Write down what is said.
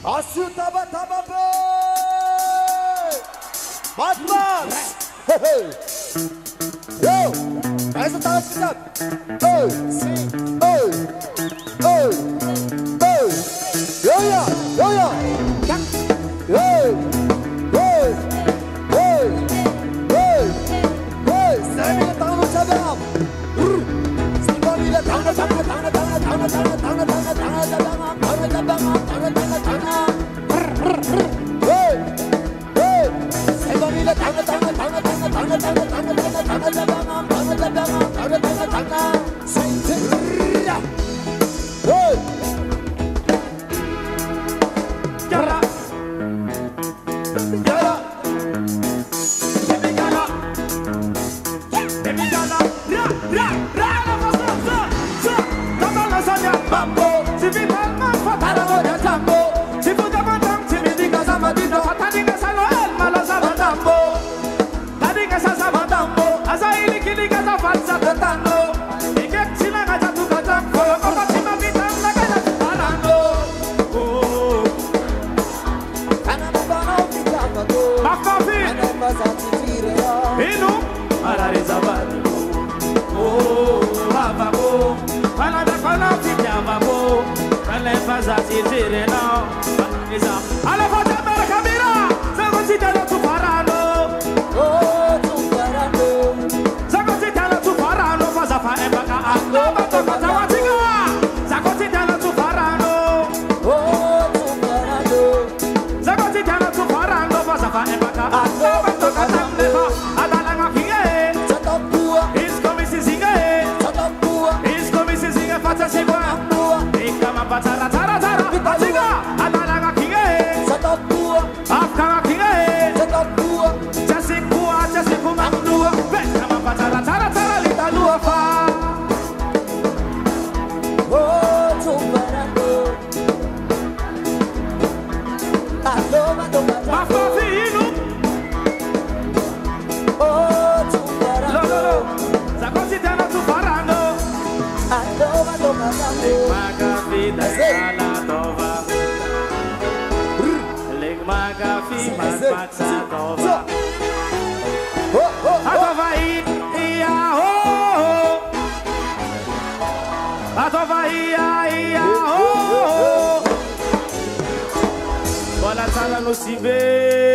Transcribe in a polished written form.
Asu taba taba be. Batman. Hey. Yo. Essa tá assim. Hey. Hey. Hey. Hey. Yo ya. Yo ya. Hey. Hey. Hey. Hey. Hey. Seni tanrı çabam. Seni tanrı tanrı tanrı tanrı tanrı tanrı tanrı tanrı Bola tala no cibe.